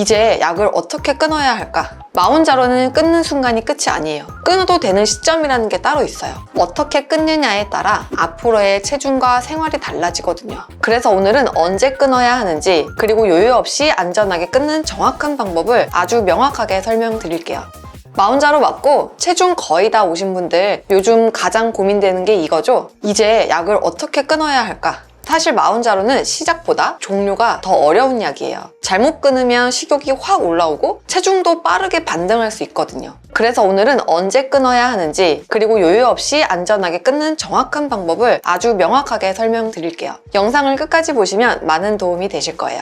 이제 약을 어떻게 끊어야 할까? 마혼자로는 끊는 순간이 끝이 아니에요. 끊어도 되는 시점이라는 게 따로 있어요. 어떻게 끊느냐에 따라 앞으로의 체중과 생활이 달라지거든요. 그래서 오늘은 언제 끊어야 하는지, 그리고 요요 없이 안전하게 끊는 정확한 방법을 아주 명확하게 설명드릴게요. 마혼자로 맞고 체중 거의 다 오신 분들, 요즘 가장 고민되는 게 이거죠? 이제 약을 어떻게 끊어야 할까? 사실 마혼자로는 시작보다 종료가 더 어려운 약이에요. 잘못 끊으면 식욕이 확 올라오고 체중도 빠르게 반등할 수 있거든요. 그래서 오늘은 언제 끊어야 하는지, 그리고 요요 없이 안전하게 끊는 정확한 방법을 아주 명확하게 설명드릴게요. 영상을 끝까지 보시면 많은 도움이 되실 거예요.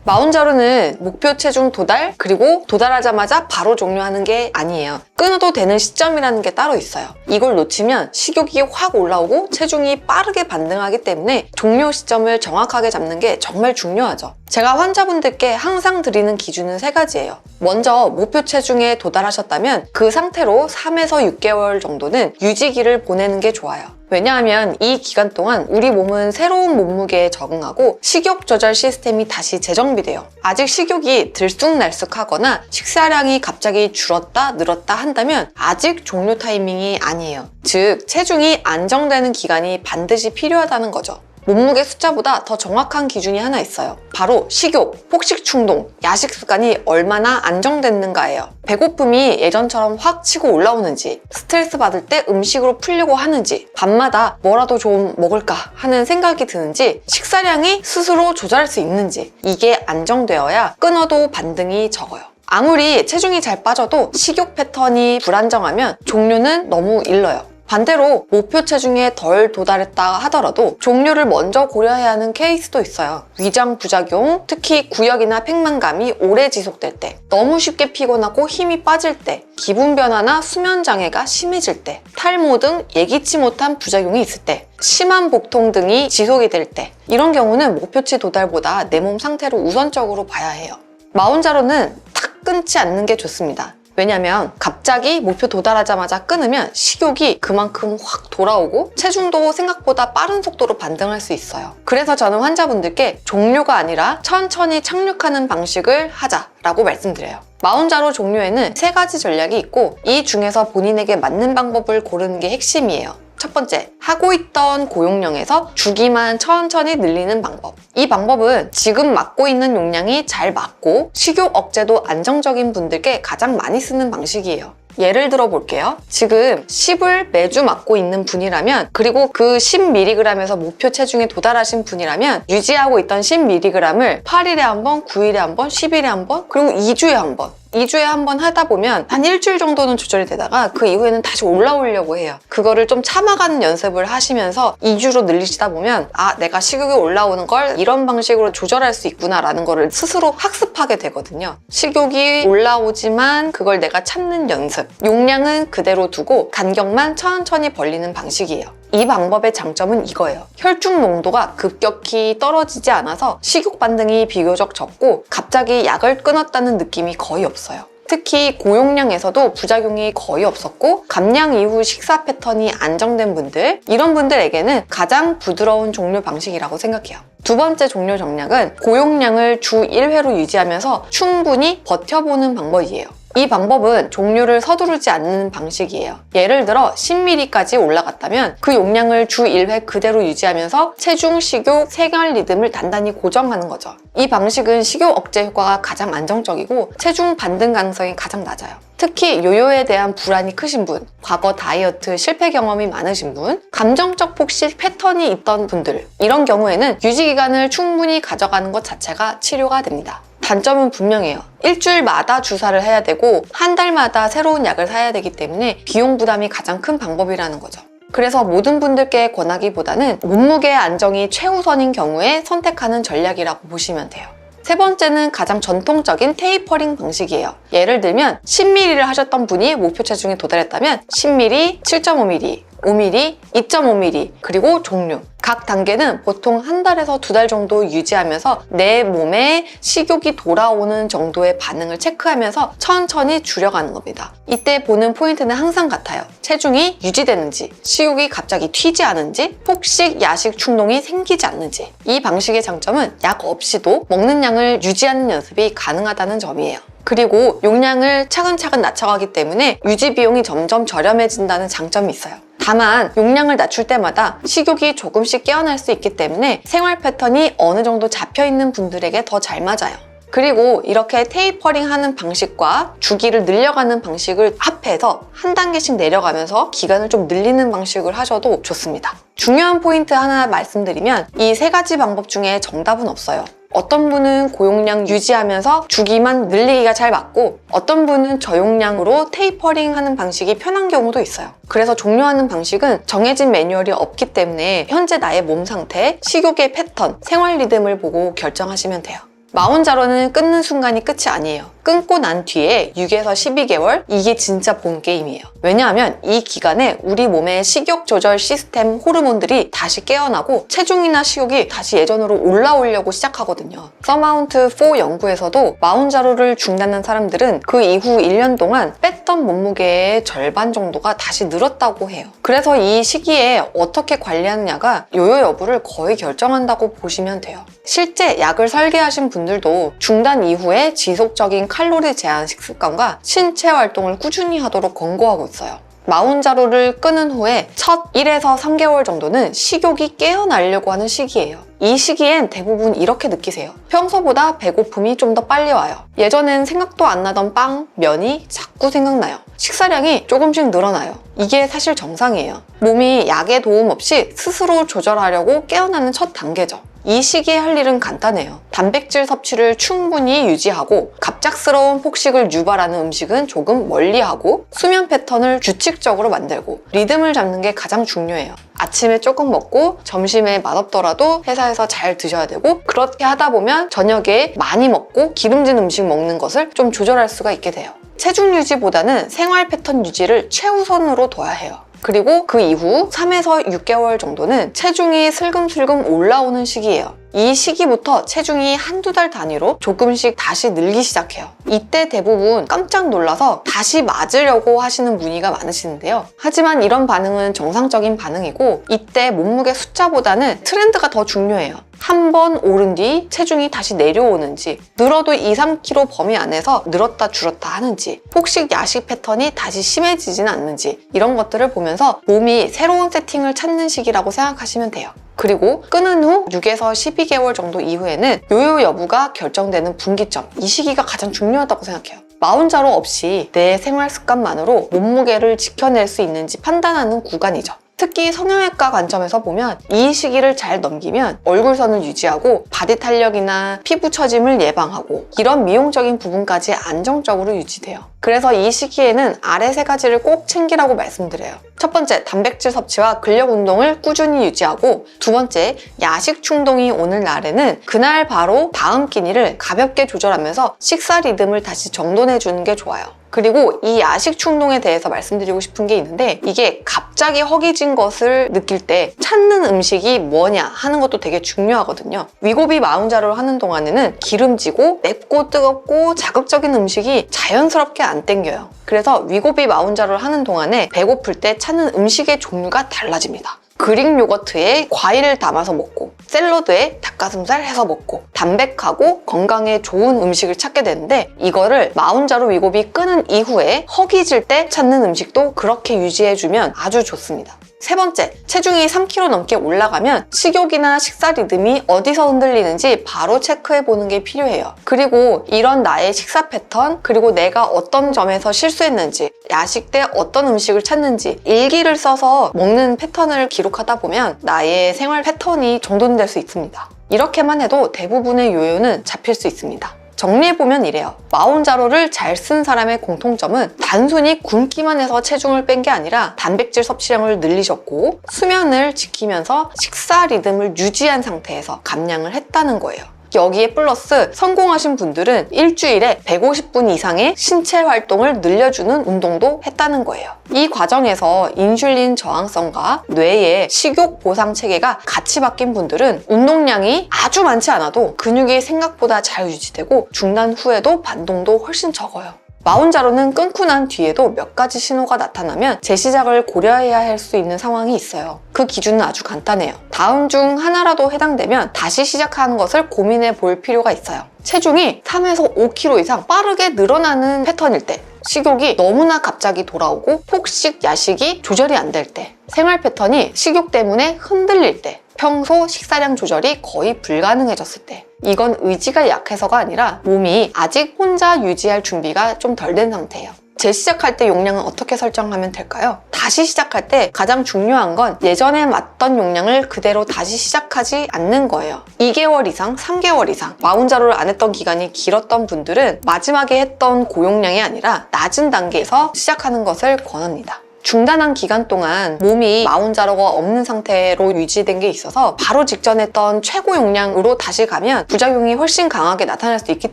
마혼자로는 목표 체중 도달, 그리고 도달하자마자 바로 종료하는 게 아니에요. 끊어도 되는 시점이라는 게 따로 있어요. 이걸 놓치면 식욕이 확 올라오고 체중이 빠르게 반등하기 때문에 종료 시점을 정확하게 잡는 게 정말 중요하죠. 제가 환자분들께 항상 드리는 기준은 3가지예요. 먼저 목표 체중에 도달하셨다면 그 상태로 3에서 6개월 정도는 유지기를 보내는 게 좋아요. 왜냐하면 이 기간 동안 우리 몸은 새로운 몸무게에 적응하고 식욕 조절 시스템이 다시 재정비돼요. 아직 식욕이 들쑥날쑥하거나 식사량이 갑자기 줄었다 늘었다 한다면 아직 종료 타이밍이 아니에요. 즉, 체중이 안정되는 기간이 반드시 필요하다는 거죠. 몸무게 숫자보다 더 정확한 기준이 하나 있어요. 바로 식욕, 폭식 충동, 야식 습관이 얼마나 안정됐는가예요. 배고픔이 예전처럼 확 치고 올라오는지, 스트레스 받을 때 음식으로 풀려고 하는지, 밤마다 뭐라도 좀 먹을까 하는 생각이 드는지, 식사량이 스스로 조절할 수 있는지, 이게 안정되어야 끊어도 반등이 적어요. 아무리 체중이 잘 빠져도 식욕 패턴이 불안정하면 종료는 너무 일러요. 반대로 목표 체중에 덜 도달했다 하더라도 종료를 먼저 고려해야 하는 케이스도 있어요. 위장 부작용, 특히 구역이나 팽만감이 오래 지속될 때, 너무 쉽게 피곤하고 힘이 빠질 때, 기분 변화나 수면 장애가 심해질 때, 탈모 등 예기치 못한 부작용이 있을 때, 심한 복통 등이 지속이 될 때, 이런 경우는 목표치 도달보다 내 몸 상태를 우선적으로 봐야 해요. 마혼자로는 탁 끊지 않는 게 좋습니다. 왜냐면 갑자기 목표 도달하자마자 끊으면 식욕이 그만큼 확 돌아오고 체중도 생각보다 빠른 속도로 반등할 수 있어요. 그래서 저는 환자분들께 종료가 아니라 천천히 착륙하는 방식을 하자라고 말씀드려요. 마혼자로 종료에는 3가지 전략이 있고, 이 중에서 본인에게 맞는 방법을 고르는 게 핵심이에요. 첫 번째, 하고 있던 고용량에서 주기만 천천히 늘리는 방법. 이 방법은 지금 맡고 있는 용량이 잘 맞고 식욕 억제도 안정적인 분들께 가장 많이 쓰는 방식이에요. 예를 들어 볼게요. 지금 10을 매주 맡고 있는 분이라면, 그리고 그 10mg에서 목표 체중에 도달하신 분이라면 유지하고 있던 10mg을 8일에 한 번, 9일에 한 번, 10일에 한 번, 그리고 2주에 한 번, 2주에 한 번 하다 보면 한 일주일 정도는 조절이 되다가 그 이후에는 다시 올라오려고 해요. 그거를 좀 참아가는 연습을 하시면서 2주로 늘리시다 보면, 아, 내가 식욕이 올라오는 걸 이런 방식으로 조절할 수 있구나 라는 거를 스스로 학습하게 되거든요. 식욕이 올라오지만 그걸 내가 참는 연습, 용량은 그대로 두고 간격만 천천히 벌리는 방식이에요. 이 방법의 장점은 이거예요. 혈중 농도가 급격히 떨어지지 않아서 식욕 반등이 비교적 적고 갑자기 약을 끊었다는 느낌이 거의 없어요. 특히 고용량에서도 부작용이 거의 없었고 감량 이후 식사 패턴이 안정된 분들, 이런 분들에게는 가장 부드러운 종료 방식이라고 생각해요. 두 번째 종료 전략은 고용량을 주 1회로 유지하면서 충분히 버텨보는 방법이에요. 이 방법은 종료를 서두르지 않는 방식이에요. 예를 들어 10ml까지 올라갔다면 그 용량을 주 1회 그대로 유지하면서 체중, 식욕, 생활 리듬을 단단히 고정하는 거죠. 이 방식은 식욕 억제 효과가 가장 안정적이고 체중 반등 가능성이 가장 낮아요. 특히 요요에 대한 불안이 크신 분, 과거 다이어트 실패 경험이 많으신 분, 감정적 폭식 패턴이 있던 분들, 이런 경우에는 유지 기간을 충분히 가져가는 것 자체가 치료가 됩니다. 단점은 분명해요. 일주일마다 주사를 해야 되고 한 달마다 새로운 약을 사야 되기 때문에 비용 부담이 가장 큰 방법이라는 거죠. 그래서 모든 분들께 권하기보다는 몸무게 안정이 최우선인 경우에 선택하는 전략이라고 보시면 돼요. 세 번째는 가장 전통적인 테이퍼링 방식이에요. 예를 들면 10ml를 하셨던 분이 목표 체중에 도달했다면 10ml, 7.5ml, 5mm, 2.5mm, 그리고 종류. 각 단계는 보통 한 달에서 2달 정도 유지하면서 내 몸에 식욕이 돌아오는 정도의 반응을 체크하면서 천천히 줄여가는 겁니다. 이때 보는 포인트는 항상 같아요. 체중이 유지되는지, 식욕이 갑자기 튀지 않은지, 폭식, 야식 충동이 생기지 않는지. 이 방식의 장점은 약 없이도 먹는 양을 유지하는 연습이 가능하다는 점이에요. 그리고 용량을 차근차근 낮춰가기 때문에 유지 비용이 점점 저렴해진다는 장점이 있어요. 다만 용량을 낮출 때마다 식욕이 조금씩 깨어날 수 있기 때문에 생활 패턴이 어느 정도 잡혀있는 분들에게 더 잘 맞아요. 그리고 이렇게 테이퍼링 하는 방식과 주기를 늘려가는 방식을 합해서 한 단계씩 내려가면서 기간을 좀 늘리는 방식을 하셔도 좋습니다. 중요한 포인트 하나 말씀드리면 이 3가지 방법 중에 정답은 없어요. 어떤 분은 고용량 유지하면서 주기만 늘리기가 잘 맞고 어떤 분은 저용량으로 테이퍼링 하는 방식이 편한 경우도 있어요. 그래서 종료하는 방식은 정해진 매뉴얼이 없기 때문에 현재 나의 몸 상태, 식욕의 패턴, 생활 리듬을 보고 결정하시면 돼요. 마운자로는 끊는 순간이 끝이 아니에요. 끊고 난 뒤에 6에서 12개월, 이게 진짜 본 게임이에요. 왜냐하면 이 기간에 우리 몸의 식욕 조절 시스템 호르몬들이 다시 깨어나고 체중이나 식욕이 다시 예전으로 올라오려고 시작하거든요. 서마운트4 연구에서도 마운자로를 중단한 사람들은 그 이후 1년 동안 뺐던 몸무게의 절반 정도가 다시 늘었다고 해요. 그래서 이 시기에 어떻게 관리하느냐가 요요 여부를 거의 결정한다고 보시면 돼요. 실제 약을 설계하신 분들도 중단 이후에 지속적인 칼로리 제한 식습관과 신체 활동을 꾸준히 하도록 권고하고 있어요. 마운자로를 끊은 후에 첫 1에서 3개월 정도는 식욕이 깨어나려고 하는 시기예요. 이 시기엔 대부분 이렇게 느끼세요. 평소보다 배고픔이 좀 더 빨리 와요. 예전엔 생각도 안 나던 빵, 면이 자꾸 생각나요. 식사량이 조금씩 늘어나요. 이게 사실 정상이에요. 몸이 약의 도움 없이 스스로 조절하려고 깨어나는 첫 단계죠. 이 시기에 할 일은 간단해요. 단백질 섭취를 충분히 유지하고 갑작스러운 폭식을 유발하는 음식은 조금 멀리하고 수면 패턴을 규칙적으로 만들고 리듬을 잡는 게 가장 중요해요. 아침에 조금 먹고 점심에 맛없더라도 회사에서 잘 드셔야 되고 그렇게 하다 보면 저녁에 많이 먹고 기름진 음식 먹는 것을 좀 조절할 수가 있게 돼요. 체중 유지보다는 생활 패턴 유지를 최우선으로 둬야 해요. 그리고 그 이후 3에서 6개월 정도는 체중이 슬금슬금 올라오는 시기예요. 이 시기부터 체중이 한두 달 단위로 조금씩 다시 늘기 시작해요. 이때 대부분 깜짝 놀라서 다시 맞으려고 하시는 문의가 많으시는데요. 하지만 이런 반응은 정상적인 반응이고 이때 몸무게 숫자보다는 트렌드가 더 중요해요. 한 번 오른 뒤 체중이 다시 내려오는지, 늘어도 2, 3kg 범위 안에서 늘었다 줄었다 하는지, 폭식 야식 패턴이 다시 심해지진 않는지 이런 것들을 보면서 몸이 새로운 세팅을 찾는 시기라고 생각하시면 돼요. 그리고 끊은 후 6에서 12개월 정도 이후에는 요요 여부가 결정되는 분기점, 이 시기가 가장 중요하다고 생각해요. 마운자로 없이 내 생활 습관만으로 몸무게를 지켜낼 수 있는지 판단하는 구간이죠. 특히 성형외과 관점에서 보면 이 시기를 잘 넘기면 얼굴선을 유지하고 바디 탄력이나 피부 처짐을 예방하고 이런 미용적인 부분까지 안정적으로 유지돼요. 그래서 이 시기에는 아래 3가지를 꼭 챙기라고 말씀드려요. 첫 번째, 단백질 섭취와 근력 운동을 꾸준히 유지하고 두 번째, 야식 충동이 오는 날에는 그날 바로 다음 끼니를 가볍게 조절하면서 식사 리듬을 다시 정돈해 주는 게 좋아요. 그리고 이 야식 충동에 대해서 말씀드리고 싶은 게 있는데 이게 갑자기 허기진 것을 느낄 때 찾는 음식이 뭐냐 하는 것도 되게 중요하거든요. 위고비 마운자로를 하는 동안에는 기름지고 맵고 뜨겁고 자극적인 음식이 자연스럽게 안 땡겨요. 그래서 위고비 마운자로를 하는 동안에 배고플 때 찾는 음식의 종류가 달라집니다. 그릭 요거트에 과일을 담아서 먹고 샐러드에 닭가슴살 해서 먹고 담백하고 건강에 좋은 음식을 찾게 되는데 이거를 마운자로 위고비 끊은 이후에 허기질 때 찾는 음식도 그렇게 유지해주면 아주 좋습니다. 세 번째, 체중이 3kg 넘게 올라가면 식욕이나 식사 리듬이 어디서 흔들리는지 바로 체크해보는 게 필요해요. 그리고 이런 나의 식사 패턴, 그리고 내가 어떤 점에서 실수했는지, 야식 때 어떤 음식을 찾는지 일기를 써서 먹는 패턴을 기록하다 보면 나의 생활 패턴이 정돈될 수 있습니다. 이렇게만 해도 대부분의 요요는 잡힐 수 있습니다. 정리해보면 이래요. 마운자로를 잘 쓴 사람의 공통점은 단순히 굶기만 해서 체중을 뺀 게 아니라 단백질 섭취량을 늘리셨고 수면을 지키면서 식사 리듬을 유지한 상태에서 감량을 했다는 거예요. 여기에 플러스 성공하신 분들은 일주일에 150분 이상의 신체 활동을 늘려주는 운동도 했다는 거예요. 이 과정에서 인슐린 저항성과 뇌의 식욕 보상 체계가 같이 바뀐 분들은 운동량이 아주 많지 않아도 근육이 생각보다 잘 유지되고 중단 후에도 반동도 훨씬 적어요. 마운자로는 끊고 난 뒤에도 몇 가지 신호가 나타나면 재시작을 고려해야 할 수 있는 상황이 있어요. 그 기준은 아주 간단해요. 다음 중 하나라도 해당되면 다시 시작하는 것을 고민해 볼 필요가 있어요. 체중이 3에서 5kg 이상 빠르게 늘어나는 패턴일 때, 식욕이 너무나 갑자기 돌아오고 폭식, 야식이 조절이 안 될 때, 생활 패턴이 식욕 때문에 흔들릴 때, 평소 식사량 조절이 거의 불가능해졌을 때, 이건 의지가 약해서가 아니라 몸이 아직 혼자 유지할 준비가 좀 덜 된 상태예요. 재시작할 때 용량은 어떻게 설정하면 될까요? 다시 시작할 때 가장 중요한 건 예전에 맞던 용량을 그대로 다시 시작하지 않는 거예요. 2개월 이상, 3개월 이상 마운자로를 안 했던 기간이 길었던 분들은 마지막에 했던 고용량이 아니라 낮은 단계에서 시작하는 것을 권합니다. 중단한 기간 동안 몸이 마운자로가 없는 상태로 유지된 게 있어서 바로 직전에 했던 최고 용량으로 다시 가면 부작용이 훨씬 강하게 나타날 수 있기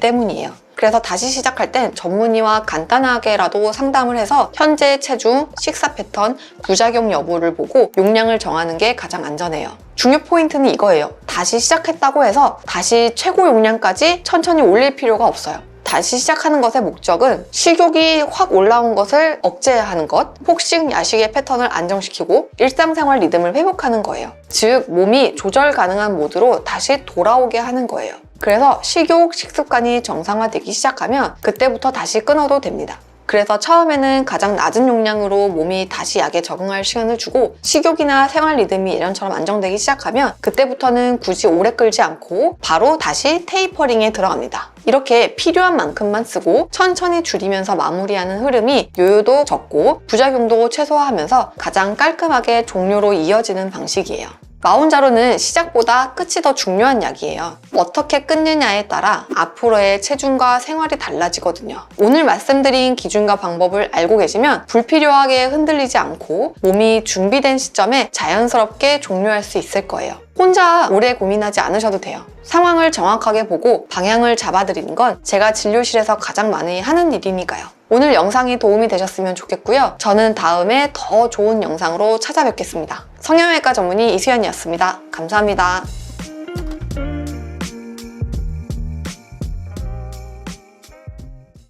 때문이에요. 그래서 다시 시작할 땐 전문의와 간단하게라도 상담을 해서 현재 체중, 식사 패턴, 부작용 여부를 보고 용량을 정하는 게 가장 안전해요. 중요 포인트는 이거예요. 다시 시작했다고 해서 다시 최고 용량까지 천천히 올릴 필요가 없어요. 다시 시작하는 것의 목적은 식욕이 확 올라온 것을 억제하는 것, 폭식, 야식의 패턴을 안정시키고 일상생활 리듬을 회복하는 거예요. 즉, 몸이 조절 가능한 모드로 다시 돌아오게 하는 거예요. 그래서 식욕, 식습관이 정상화되기 시작하면 그때부터 다시 끊어도 됩니다. 그래서 처음에는 가장 낮은 용량으로 몸이 다시 약에 적응할 시간을 주고 식욕이나 생활 리듬이 예전처럼 안정되기 시작하면 그때부터는 굳이 오래 끌지 않고 바로 다시 테이퍼링에 들어갑니다. 이렇게 필요한 만큼만 쓰고 천천히 줄이면서 마무리하는 흐름이 요요도 적고 부작용도 최소화하면서 가장 깔끔하게 종료로 이어지는 방식이에요. 마운자로는 시작보다 끝이 더 중요한 약이에요. 어떻게 끊느냐에 따라 앞으로의 체중과 생활이 달라지거든요. 오늘 말씀드린 기준과 방법을 알고 계시면 불필요하게 흔들리지 않고 몸이 준비된 시점에 자연스럽게 종료할 수 있을 거예요. 혼자 오래 고민하지 않으셔도 돼요. 상황을 정확하게 보고 방향을 잡아드리는 건 제가 진료실에서 가장 많이 하는 일이니까요. 오늘 영상이 도움이 되셨으면 좋겠고요. 저는 다음에 더 좋은 영상으로 찾아뵙겠습니다. 성형외과 전문의 이수연이었습니다. 감사합니다.